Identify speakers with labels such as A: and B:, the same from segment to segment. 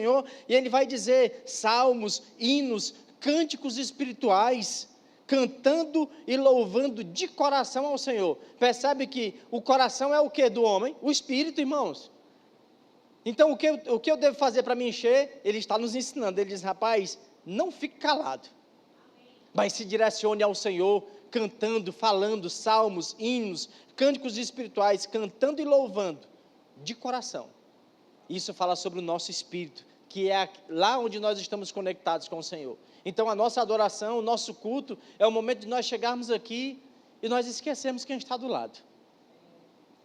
A: Senhor, e ele vai dizer salmos, hinos, cânticos espirituais, cantando e louvando de coração ao Senhor. Percebe que o coração é o que do homem? O espírito, irmãos. Então, o que eu devo fazer para me encher? Ele está nos ensinando. Ele diz, rapaz, não fique calado, mas se direcione ao Senhor, cantando, falando salmos, hinos, cânticos espirituais, cantando e louvando de coração. Isso fala sobre o nosso espírito, que é lá onde nós estamos conectados com o Senhor. Então, a nossa adoração, o nosso culto, é o momento de nós chegarmos aqui e nós esquecermos quem está do lado.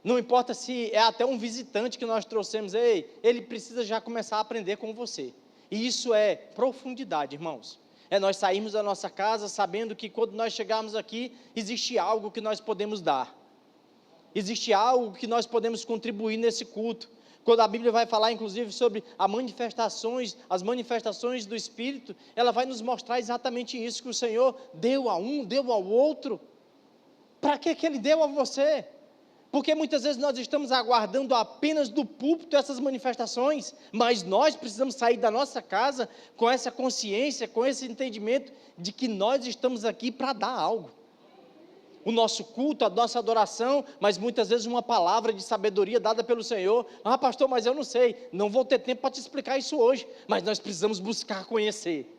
A: Não importa se é até um visitante que nós trouxemos, ele precisa já começar a aprender com você. E isso é profundidade, irmãos. É nós sairmos da nossa casa sabendo que quando nós chegarmos aqui, existe algo que nós podemos dar. Existe algo que nós podemos contribuir nesse culto. Quando a Bíblia vai falar, inclusive, sobre as manifestações do Espírito, ela vai nos mostrar exatamente isso, que o Senhor deu a um, deu ao outro. Para que Ele deu a você? Porque muitas vezes nós estamos aguardando apenas do púlpito essas manifestações, mas nós precisamos sair da nossa casa com essa consciência, com esse entendimento de que nós estamos aqui para dar algo. O nosso culto, a nossa adoração, mas muitas vezes uma palavra de sabedoria dada pelo Senhor. Ah, pastor, mas eu não sei, não vou ter tempo para te explicar isso hoje, mas nós precisamos buscar conhecer.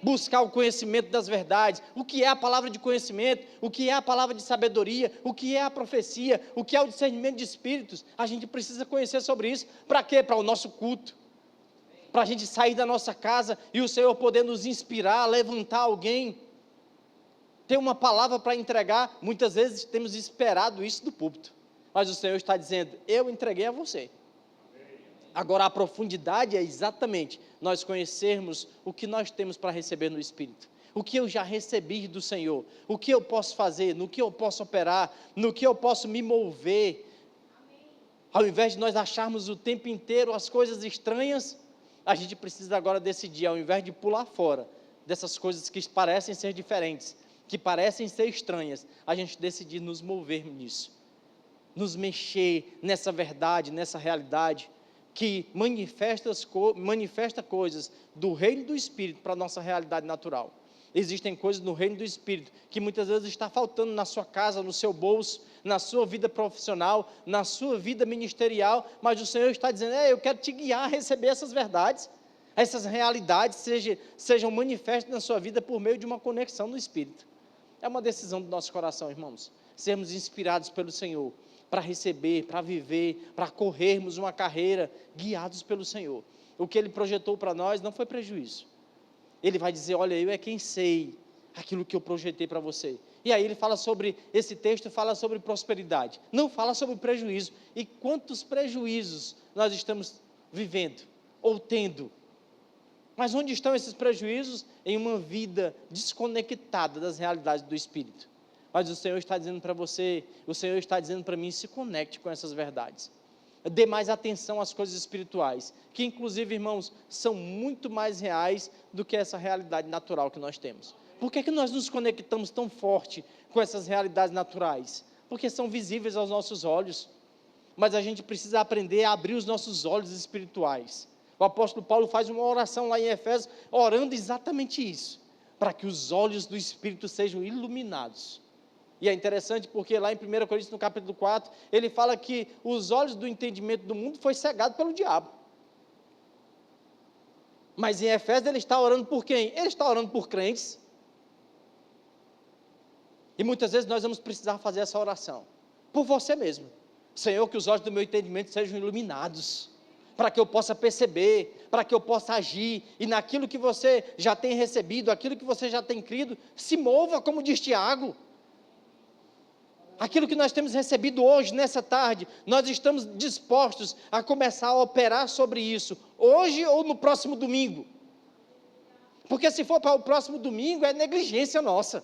A: Buscar o conhecimento das verdades, o que é a palavra de conhecimento, o que é a palavra de sabedoria, o que é a profecia, o que é o discernimento de espíritos. A gente precisa conhecer sobre isso. Para quê? Para o nosso culto, para a gente sair da nossa casa e o Senhor poder nos inspirar, levantar alguém, ter uma palavra para entregar. Muitas vezes temos esperado isso do púlpito, mas o Senhor está dizendo, eu entreguei a você. Agora, a profundidade é exatamente nós conhecermos o que nós temos para receber no Espírito. O que eu já recebi do Senhor. O que eu posso fazer, no que eu posso operar, no que eu posso me mover. Ao invés de nós acharmos o tempo inteiro as coisas estranhas, a gente precisa agora decidir, ao invés de pular fora dessas coisas que parecem ser diferentes, que parecem ser estranhas, a gente decidir nos mover nisso. Nos mexer nessa verdade, nessa realidade, que manifesta coisas do reino do Espírito para a nossa realidade natural. Existem coisas no reino do Espírito que muitas vezes está faltando na sua casa, no seu bolso, na sua vida profissional, na sua vida ministerial, mas o Senhor está dizendo, eu quero te guiar a receber essas verdades, essas realidades sejam manifestas na sua vida por meio de uma conexão no Espírito. É uma decisão do nosso coração, irmãos, sermos inspirados pelo Senhor, para receber, para viver, para corrermos uma carreira, guiados pelo Senhor. O que Ele projetou para nós não foi prejuízo. Ele vai dizer, olha, eu é quem sei aquilo que eu projetei para você. E aí ele fala sobre, esse texto fala sobre prosperidade, não fala sobre prejuízo. E quantos prejuízos nós estamos vivendo, ou tendo? Mas onde estão esses prejuízos? Em uma vida desconectada das realidades do Espírito. Mas o Senhor está dizendo para você, o Senhor está dizendo para mim, se conecte com essas verdades. Dê mais atenção às coisas espirituais, que inclusive, irmãos, são muito mais reais do que essa realidade natural que nós temos. Por que nós nos conectamos tão forte com essas realidades naturais? Porque são visíveis aos nossos olhos, mas a gente precisa aprender a abrir os nossos olhos espirituais. O apóstolo Paulo faz uma oração lá em Efésios, orando exatamente isso, para que os olhos do Espírito sejam iluminados. E é interessante porque lá em 1 Coríntios, no capítulo 4, ele fala que os olhos do entendimento do mundo foi cegado pelo diabo. Mas em Efésios ele está orando por quem? Ele está orando por crentes. E muitas vezes nós vamos precisar fazer essa oração. Por você mesmo. Senhor, que os olhos do meu entendimento sejam iluminados, para que eu possa perceber, para que eu possa agir, e naquilo que você já tem recebido, aquilo que você já tem crido, se mova, como diz Tiago. Aquilo que nós temos recebido hoje, nessa tarde, nós estamos dispostos a começar a operar sobre isso, hoje ou no próximo domingo. Porque se for para o próximo domingo, é negligência nossa.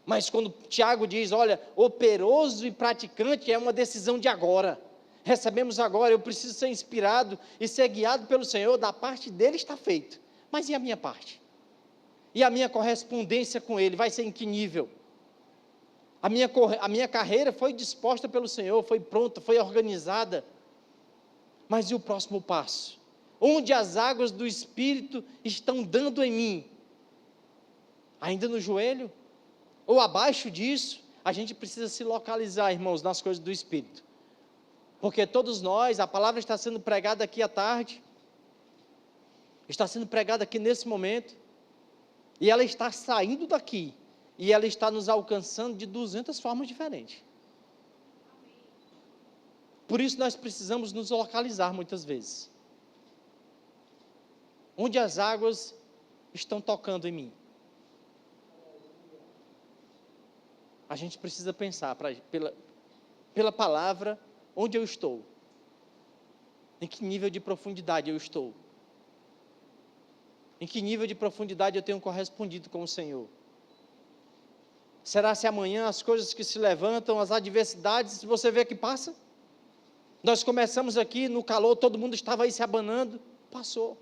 A: Mas quando Tiago diz, olha, operoso e praticante é uma decisão de agora. Recebemos agora, eu preciso ser inspirado e ser guiado pelo Senhor, da parte dele está feito. Mas e a minha parte? E a minha correspondência com ele, vai ser em que nível? A minha carreira foi disposta pelo Senhor, foi pronta, foi organizada. Mas e o próximo passo? Onde as águas do Espírito estão dando em mim? Ainda no joelho? Ou abaixo disso? A gente precisa se localizar, irmãos, nas coisas do Espírito. Porque todos nós, a palavra está sendo pregada aqui à tarde, está sendo pregada aqui nesse momento, e ela está saindo daqui, e ela está nos alcançando de 200 formas diferentes. Por isso nós precisamos nos localizar muitas vezes. Onde as águas estão tocando em mim? A gente precisa pensar pela palavra, onde eu estou? Em que nível de profundidade eu estou? Em que nível de profundidade eu tenho correspondido com o Senhor? Será se amanhã as coisas que se levantam, as adversidades, você vê que passa? Nós começamos aqui no calor, todo mundo estava aí se abanando, passou.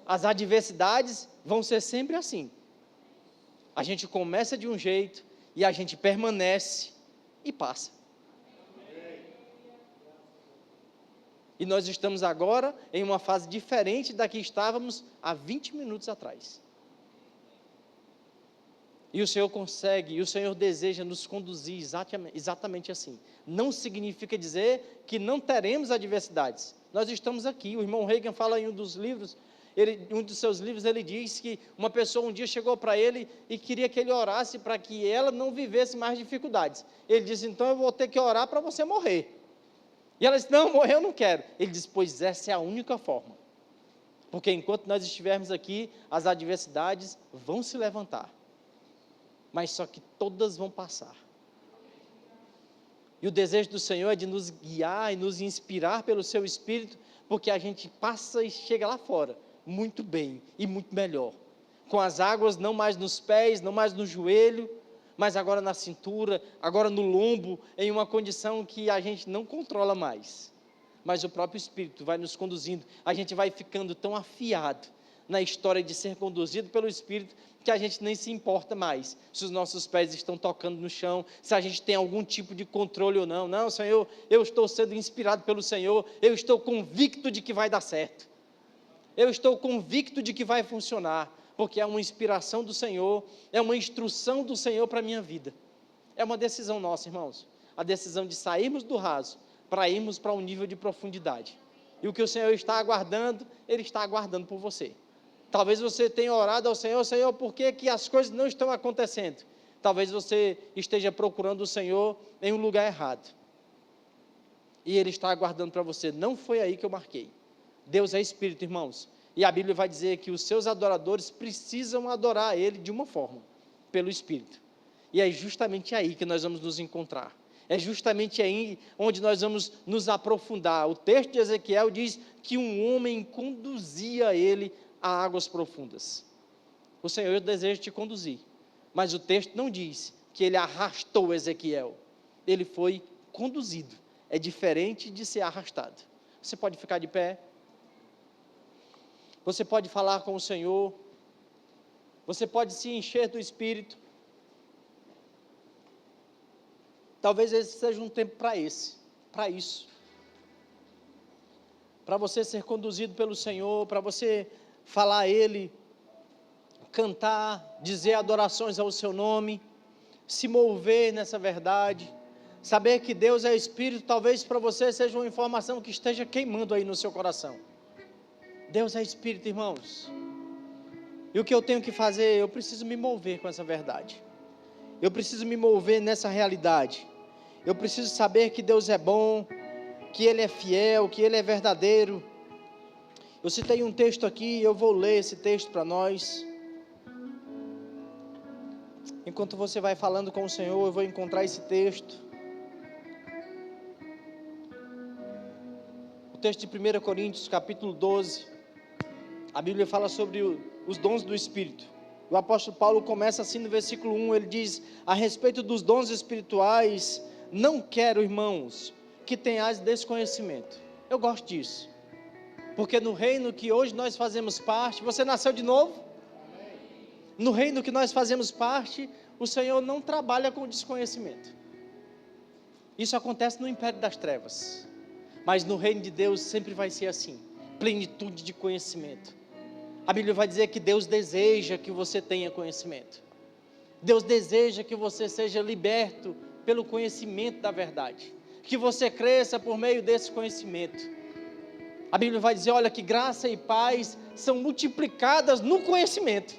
A: As adversidades vão ser sempre assim. A gente começa de um jeito e a gente permanece e passa. E nós estamos agora em uma fase diferente da que estávamos há 20 minutos atrás. E o Senhor consegue, e o Senhor deseja nos conduzir exatamente assim. Não significa dizer que não teremos adversidades. Nós estamos aqui, o irmão Reagan fala em um dos livros, um dos seus livros, ele diz que uma pessoa um dia chegou para ele e queria que ele orasse para que ela não vivesse mais dificuldades. Ele disse, então eu vou ter que orar para você morrer. E ela disse, não, morrer eu não quero. Ele disse, pois essa é a única forma. Porque enquanto nós estivermos aqui, as adversidades vão se levantar. Mas só que todas vão passar. E o desejo do Senhor é de nos guiar e nos inspirar pelo seu Espírito, porque a gente passa e chega lá fora, muito bem e muito melhor. Com as águas não mais nos pés, não mais no joelho, mas agora na cintura, agora no lombo, em uma condição que a gente não controla mais. Mas o próprio Espírito vai nos conduzindo, a gente vai ficando tão afiado na história de ser conduzido pelo Espírito, que a gente nem se importa mais, se os nossos pés estão tocando no chão, se a gente tem algum tipo de controle ou não. Não, Senhor, eu estou sendo inspirado pelo Senhor, eu estou convicto de que vai dar certo, eu estou convicto de que vai funcionar, porque é uma inspiração do Senhor, é uma instrução do Senhor para a minha vida. É uma decisão nossa, irmãos, a decisão de sairmos do raso, para irmos para um nível de profundidade. E o que o Senhor está aguardando, Ele está aguardando por você. Talvez você tenha orado ao Senhor, Senhor, por que que as coisas não estão acontecendo? Talvez você esteja procurando o Senhor em um lugar errado. E Ele está aguardando para você, não foi aí que eu marquei. Deus é Espírito, irmãos. E a Bíblia vai dizer que os seus adoradores precisam adorar Ele de uma forma, pelo Espírito. E é justamente aí que nós vamos nos encontrar. É justamente aí onde nós vamos nos aprofundar. O texto de Ezequiel diz que um homem conduzia ele a águas profundas. O Senhor deseja te conduzir, mas o texto não diz que ele arrastou Ezequiel. Ele foi conduzido. É diferente de ser arrastado. Você pode ficar de pé. Você pode falar com o Senhor. Você pode se encher do Espírito. Talvez esse seja um tempo para isso. Para você ser conduzido pelo Senhor, para você falar a Ele, cantar, dizer adorações ao seu nome, se mover nessa verdade, saber que Deus é Espírito. Talvez para você seja uma informação que esteja queimando aí no seu coração. Deus é Espírito, irmãos. E o que eu tenho que fazer? Eu preciso me mover com essa verdade. Eu preciso me mover nessa realidade. Eu preciso saber que Deus é bom, que Ele é fiel, que Ele é verdadeiro. Eu citei um texto aqui, eu vou ler esse texto para nós. Enquanto você vai falando com o Senhor, eu vou encontrar esse texto. O texto de 1 Coríntios, capítulo 12. A Bíblia fala sobre os dons do Espírito. O apóstolo Paulo começa assim no versículo 1, ele diz: a respeito dos dons espirituais, não quero, irmãos, que tenhais desconhecimento. Eu gosto disso, porque no reino que hoje nós fazemos parte, você nasceu de novo? No reino que nós fazemos parte, o Senhor não trabalha com desconhecimento. Isso acontece no império das trevas. Mas no reino de Deus sempre vai ser assim, plenitude de conhecimento. A Bíblia vai dizer que Deus deseja que você tenha conhecimento. Deus deseja que você seja liberto pelo conhecimento da verdade, que você cresça por meio desse conhecimento. A Bíblia vai dizer, olha, que graça e paz são multiplicadas no conhecimento.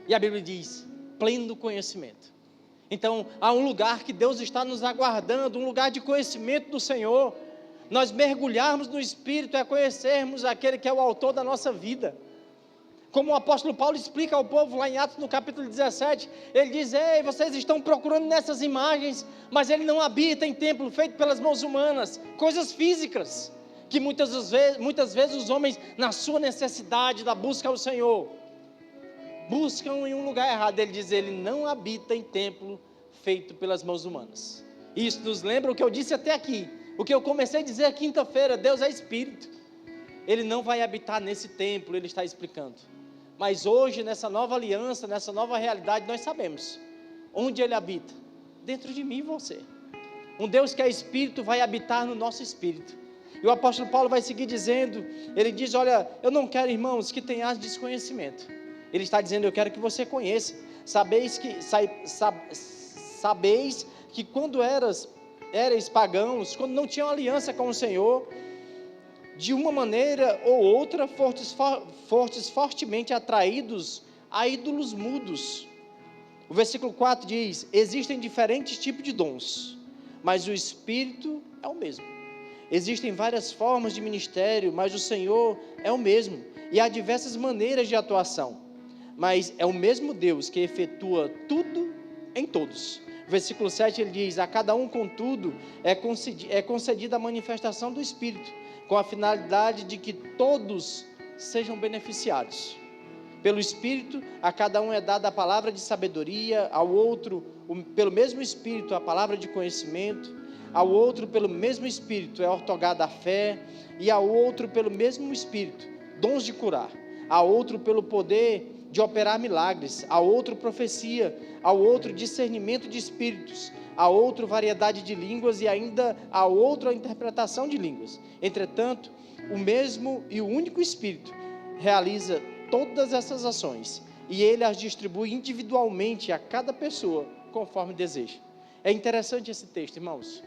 A: E a Bíblia diz, pleno conhecimento. Então, há um lugar que Deus está nos aguardando, um lugar de conhecimento do Senhor. Nós mergulharmos no Espírito é conhecermos aquele que é o autor da nossa vida. Como o apóstolo Paulo explica ao povo lá em Atos no capítulo 17, ele diz, ei, vocês estão procurando nessas imagens, mas ele não habita em templo feito pelas mãos humanas, coisas físicas, que muitas vezes os homens, na sua necessidade da busca ao Senhor, buscam em um lugar errado. Ele diz, ele não habita em templo feito pelas mãos humanas. Isso nos lembra o que eu disse até aqui, o que eu comecei a dizer quinta-feira, Deus é Espírito. Ele não vai habitar nesse templo, ele está explicando. Mas hoje, nessa nova aliança, nessa nova realidade, nós sabemos onde ele habita, dentro de mim e você. Um Deus que é Espírito vai habitar no nosso espírito. E o apóstolo Paulo vai seguir dizendo, ele diz, olha, eu não quero, irmãos, que tenhas desconhecimento. Ele está dizendo, eu quero que você conheça. Sabeis que quando erais pagãos, quando não tinham aliança com o Senhor, de uma maneira ou outra, fostes fortemente atraídos a ídolos mudos. O versículo 4 diz, existem diferentes tipos de dons, mas o Espírito é o mesmo. Existem várias formas de ministério, mas o Senhor é o mesmo. E há diversas maneiras de atuação, mas é o mesmo Deus que efetua tudo em todos. Versículo 7 ele diz, a cada um contudo é concedida a manifestação do Espírito, com a finalidade de que todos sejam beneficiados. Pelo Espírito, a cada um é dada a palavra de sabedoria, ao outro, pelo mesmo Espírito, a palavra de conhecimento, ao outro, pelo mesmo Espírito, é outorgada a fé, e ao outro, pelo mesmo Espírito, dons de curar, ao outro, pelo poder de operar milagres, ao outro, profecia, ao outro, discernimento de espíritos, a outro, variedade de línguas, e ainda a outro, a interpretação de línguas. Entretanto, o mesmo e o único Espírito realiza todas essas ações, e ele as distribui individualmente a cada pessoa, conforme deseja. É interessante esse texto, irmãos.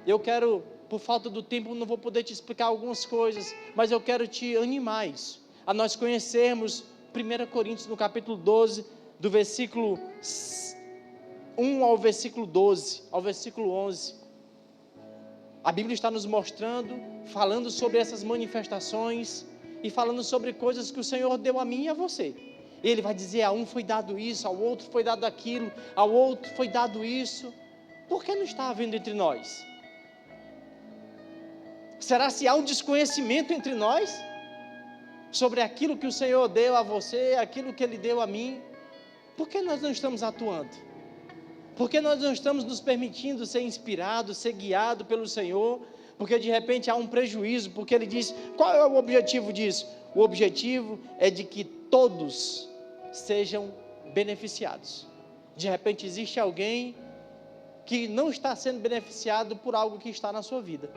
A: Eu quero, por falta do tempo, não vou poder te explicar algumas coisas, mas eu quero te animar isso, a nós conhecermos 1 Coríntios, no capítulo 12, do versículo 1 ao versículo 12, ao versículo 11. A Bíblia está nos mostrando, falando sobre essas manifestações, e falando sobre coisas que o Senhor deu a mim e a você. Ele vai dizer, a um foi dado isso, ao outro foi dado aquilo, ao outro foi dado isso. Por que não está havendo entre nós? Será se há um desconhecimento entre nós? Sobre aquilo que o Senhor deu a você, aquilo que Ele deu a mim? Por que nós não estamos atuando? Por que nós não estamos nos permitindo ser inspirados, ser guiados pelo Senhor? Porque de repente há um prejuízo, porque Ele diz, qual é o objetivo disso? O objetivo é de que todos sejam beneficiados. De repente existe alguém que não está sendo beneficiado por algo que está na sua vida.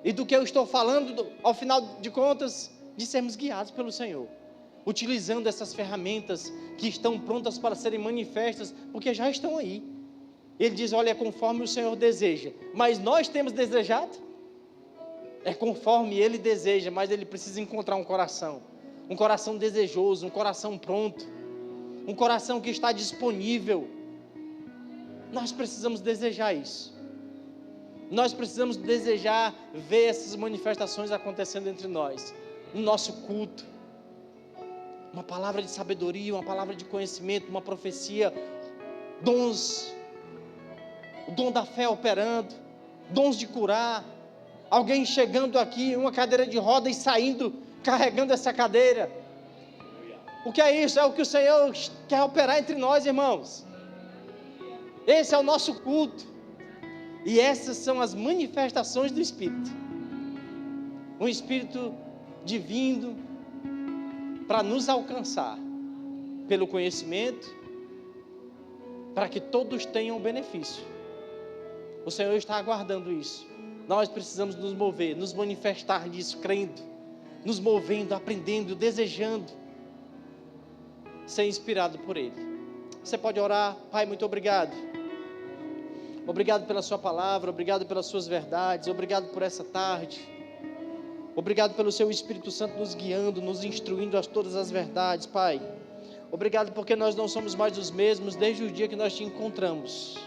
A: E do que eu estou falando, ao final de contas, de sermos guiados pelo Senhor, utilizando essas ferramentas que estão prontas para serem manifestas, porque já estão aí. Ele diz, olha, é conforme o Senhor deseja, mas nós temos desejado? É conforme Ele deseja, mas Ele precisa encontrar um coração desejoso, um coração pronto, um coração que está disponível. Nós precisamos desejar isso. Nós precisamos desejar ver essas manifestações acontecendo entre nós, no nosso culto. Uma palavra de sabedoria, uma palavra de conhecimento, uma profecia, dons, o dom da fé operando, dons de curar, alguém chegando aqui, uma cadeira de roda e saindo, carregando essa cadeira. O que é isso? É o que o Senhor quer operar entre nós, irmãos. Esse é o nosso culto. E essas são as manifestações do Espírito. Um Espírito divino para nos alcançar pelo conhecimento, para que todos tenham benefício. O Senhor está aguardando isso. Nós precisamos nos mover, nos manifestar nisso, crendo, nos movendo, aprendendo, desejando ser inspirado por Ele. Você pode orar. Pai, muito obrigado. Obrigado pela sua palavra, obrigado pelas suas verdades, obrigado por essa tarde. Obrigado pelo seu Espírito Santo nos guiando, nos instruindo a todas as verdades, Pai. Obrigado porque nós não somos mais os mesmos desde o dia que nós te encontramos.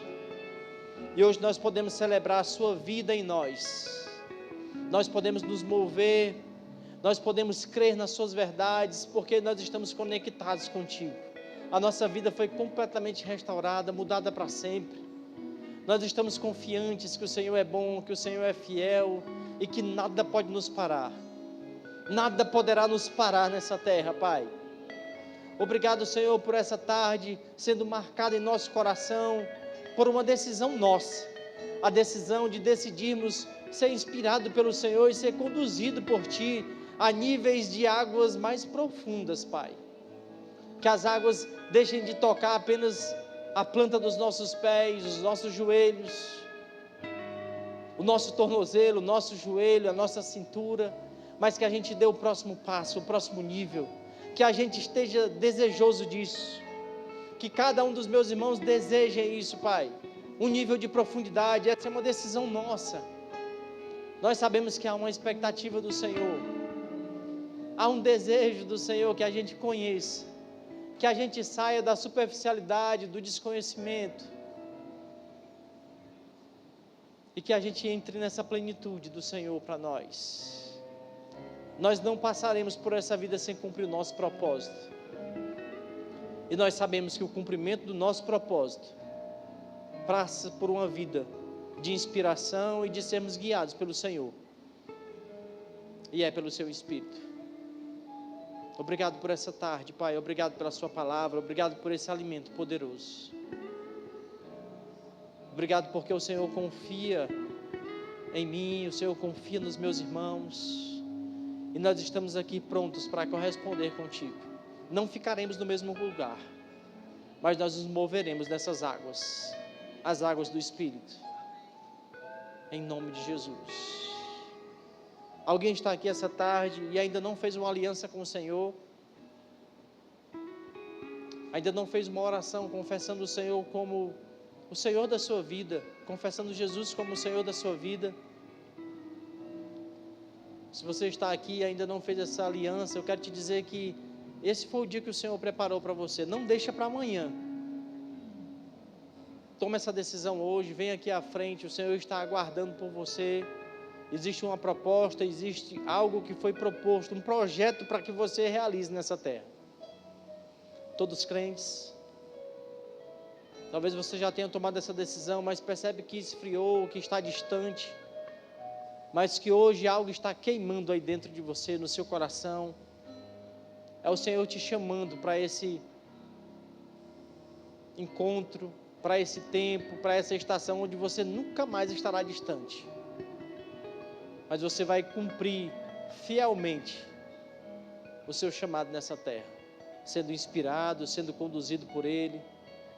A: E hoje nós podemos celebrar a sua vida em nós. Nós podemos nos mover, nós podemos crer nas suas verdades, porque nós estamos conectados contigo. A nossa vida foi completamente restaurada, mudada para sempre. Nós estamos confiantes que o Senhor é bom, que o Senhor é fiel e que nada pode nos parar. Nada poderá nos parar nessa terra, Pai. Obrigado, Senhor, por essa tarde sendo marcada em nosso coração por uma decisão nossa. A decisão de decidirmos ser inspirado pelo Senhor e ser conduzido por Ti a níveis de águas mais profundas, Pai. Que as águas deixem de tocar apenas a planta dos nossos pés, os nossos joelhos, o nosso tornozelo, o nosso joelho, a nossa cintura, mas que a gente dê o próximo passo, o próximo nível, que a gente esteja desejoso disso, que cada um dos meus irmãos deseje isso, Pai, um nível de profundidade. Essa é uma decisão nossa. Nós sabemos que há uma expectativa do Senhor, há um desejo do Senhor que a gente conheça, que a gente saia da superficialidade, do desconhecimento, e que a gente entre nessa plenitude do Senhor para nós. Nós não passaremos por essa vida sem cumprir o nosso propósito, e nós sabemos que o cumprimento do nosso propósito passa por uma vida de inspiração e de sermos guiados pelo Senhor, e é pelo seu Espírito. Obrigado por essa tarde, Pai, obrigado pela sua palavra, obrigado por esse alimento poderoso. Obrigado porque o Senhor confia em mim, o Senhor confia nos meus irmãos, e nós estamos aqui prontos para corresponder contigo. Não ficaremos no mesmo lugar, mas nós nos moveremos nessas águas, as águas do Espírito, em nome de Jesus. Alguém está aqui essa tarde e ainda não fez uma aliança com o Senhor, ainda não fez uma oração confessando o Senhor como o Senhor da sua vida, confessando Jesus como o Senhor da sua vida. Se você está aqui e ainda não fez essa aliança, eu quero te dizer que esse foi o dia que o Senhor preparou para você. Não deixa para amanhã. Toma essa decisão hoje, vem aqui à frente, o Senhor está aguardando por você. Existe uma proposta, existe algo que foi proposto, um projeto para que você realize nessa terra. Todos crentes, talvez você já tenha tomado essa decisão, mas percebe que esfriou, que está distante, mas que hoje algo está queimando aí dentro de você, no seu coração. É o Senhor te chamando para esse encontro, para esse tempo, para essa estação onde você nunca mais estará distante, mas você vai cumprir fielmente o seu chamado nessa terra, sendo inspirado, sendo conduzido por Ele.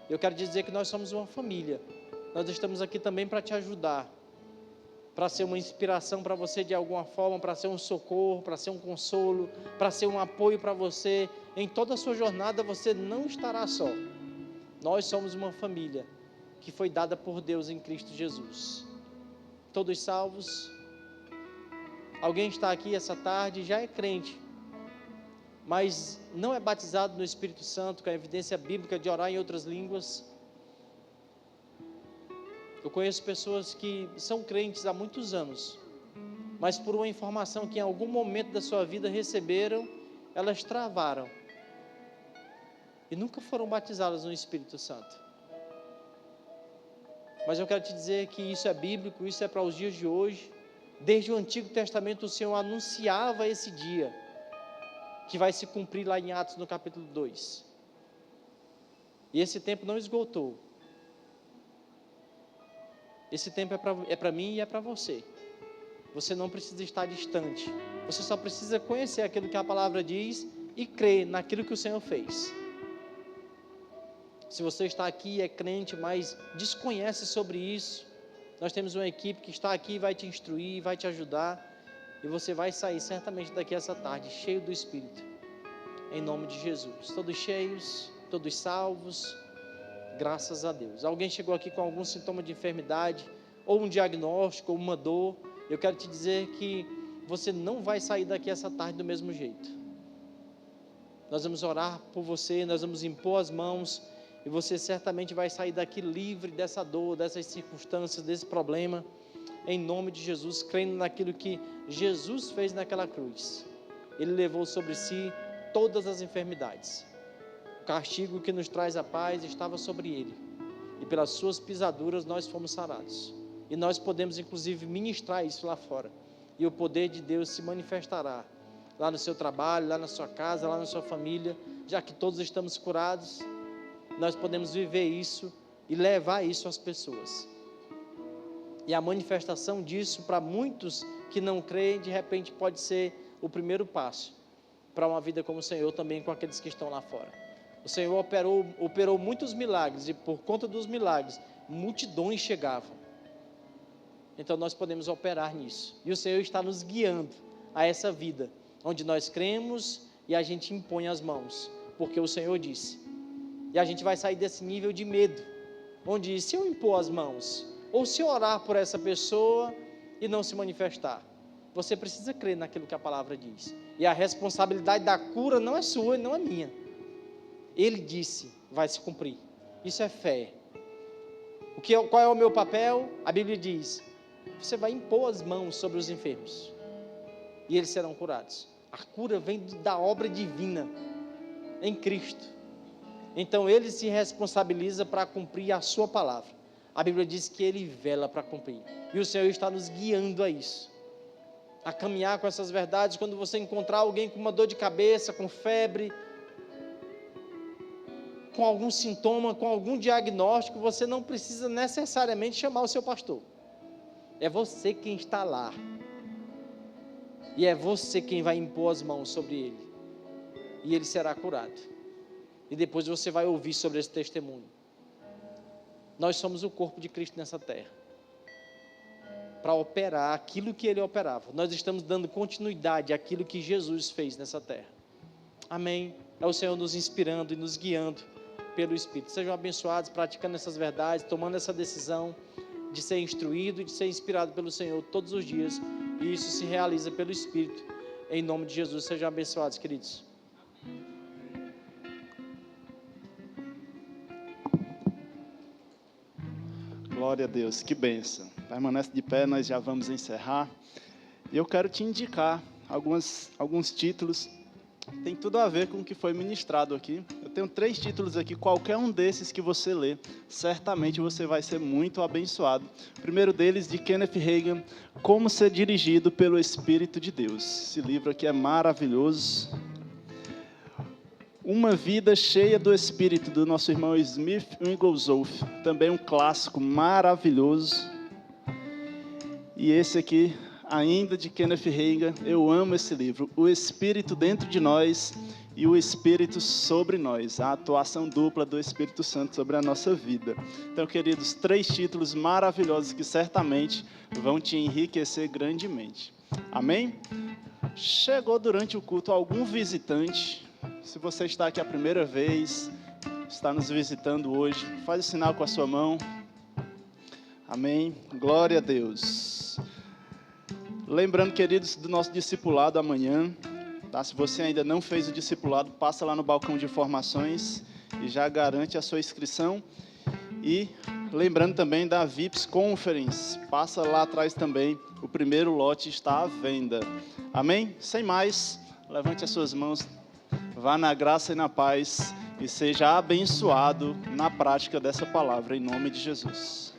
A: Eu quero dizer que nós somos uma família, nós estamos aqui também para te ajudar, para ser uma inspiração para você de alguma forma, para ser um socorro, para ser um consolo, para ser um apoio para você. Em toda a sua jornada você não estará só. Nós somos uma família que foi dada por Deus em Cristo Jesus. Todos salvos? Alguém está aqui essa tarde, já é crente, mas não é batizado no Espírito Santo, com a evidência bíblica de orar em outras línguas. Eu conheço pessoas que são crentes há muitos anos, mas por uma informação que em algum momento da sua vida receberam, elas travaram e nunca foram batizadas no Espírito Santo. Mas eu quero te dizer que isso é bíblico, isso é para os dias de hoje. Desde o Antigo Testamento o Senhor anunciava esse dia, que vai se cumprir lá em Atos no capítulo 2. E esse tempo não esgotou. Esse tempo é para mim e é para você. Você não precisa estar distante. Você só precisa conhecer aquilo que a palavra diz e crer naquilo que o Senhor fez. Se você está aqui e é crente, mas desconhece sobre isso, Nós temos uma equipe que está aqui, vai te instruir, vai te ajudar, e você vai sair certamente daqui essa tarde cheio do Espírito, em nome de Jesus. Todos cheios, todos salvos, graças a Deus. Alguém chegou aqui com algum sintoma de enfermidade, ou um diagnóstico, ou uma dor, eu quero te dizer que você não vai sair daqui essa tarde do mesmo jeito. Nós vamos orar por você, nós vamos impor as mãos, e você certamente vai sair daqui livre dessa dor, dessas circunstâncias, desse problema, em nome de Jesus, crendo naquilo que Jesus fez naquela cruz. Ele levou sobre si todas as enfermidades. O castigo que nos traz a paz estava sobre ele, e pelas suas pisaduras nós fomos sarados. E nós podemos inclusive ministrar isso lá fora, e o poder de Deus se manifestará lá no seu trabalho, lá na sua casa, lá na sua família. Já que todos estamos curados, nós podemos viver isso e levar isso às pessoas. E a manifestação disso para muitos que não creem, de repente pode ser o primeiro passo para uma vida como o Senhor, também com aqueles que estão lá fora. O Senhor operou muitos milagres, e por conta dos milagres, multidões chegavam. Então nós podemos operar nisso, e o Senhor está nos guiando a essa vida, onde nós cremos e a gente impõe as mãos, porque o Senhor disse. E a gente vai sair desse nível de medo, onde se eu impor as mãos, ou se eu orar por essa pessoa e não se manifestar, você precisa crer naquilo que a palavra diz, e a responsabilidade da cura não é sua e não é minha. Ele disse, vai se cumprir. Isso é fé. Qual é o meu papel? A Bíblia diz, você vai impor as mãos sobre os enfermos, e eles serão curados. A cura vem da obra divina, em Cristo. Então ele se responsabiliza para cumprir a sua palavra. A Bíblia diz que ele vela para cumprir, e o Senhor está nos guiando a isso, a caminhar com essas verdades. Quando você encontrar alguém com uma dor de cabeça, com febre, com algum sintoma, com algum diagnóstico, você não precisa necessariamente chamar o seu pastor. É você quem está lá, e é você quem vai impor as mãos sobre ele, e ele será curado. E depois você vai ouvir sobre esse testemunho. Nós somos o corpo de Cristo nessa terra, para operar aquilo que ele operava. Nós estamos dando continuidade àquilo que Jesus fez nessa terra. Amém? É o Senhor nos inspirando e nos guiando pelo Espírito. Sejam abençoados, praticando essas verdades, tomando essa decisão de ser instruído e de ser inspirado pelo Senhor todos os dias, e isso se realiza pelo Espírito, em nome de Jesus. Sejam abençoados, queridos.
B: Glória a Deus, que bênção. Permanece de pé, nós já vamos encerrar. E eu quero te indicar alguns títulos, tem tudo a ver com o que foi ministrado aqui. Eu tenho 3 títulos aqui, qualquer um desses que você ler, certamente você vai ser muito abençoado. O primeiro deles, de Kenneth Hagin, Como Ser Dirigido pelo Espírito de Deus. Esse livro aqui é maravilhoso. Uma Vida Cheia do Espírito, do nosso irmão Smith Wigglesworth, também um clássico maravilhoso. E esse aqui, ainda de Kenneth Hagin, eu amo esse livro, O Espírito Dentro de Nós e o Espírito Sobre Nós, a atuação dupla do Espírito Santo sobre a nossa vida. Então, queridos, 3 títulos maravilhosos que certamente vão te enriquecer grandemente. Amém? Chegou durante o culto algum visitante? Se você está aqui a primeira vez, está nos visitando hoje, faz o sinal com a sua mão. Amém? Glória a Deus. Lembrando, queridos, do nosso discipulado amanhã, tá? Se você ainda não fez o discipulado, passa lá no balcão de informações e já garante a sua inscrição. E lembrando também da VIPS Conference, passa lá atrás também, o primeiro lote está à venda. Amém? Sem mais, levante as suas mãos, vá na graça e na paz e seja abençoado na prática dessa palavra, em nome de Jesus.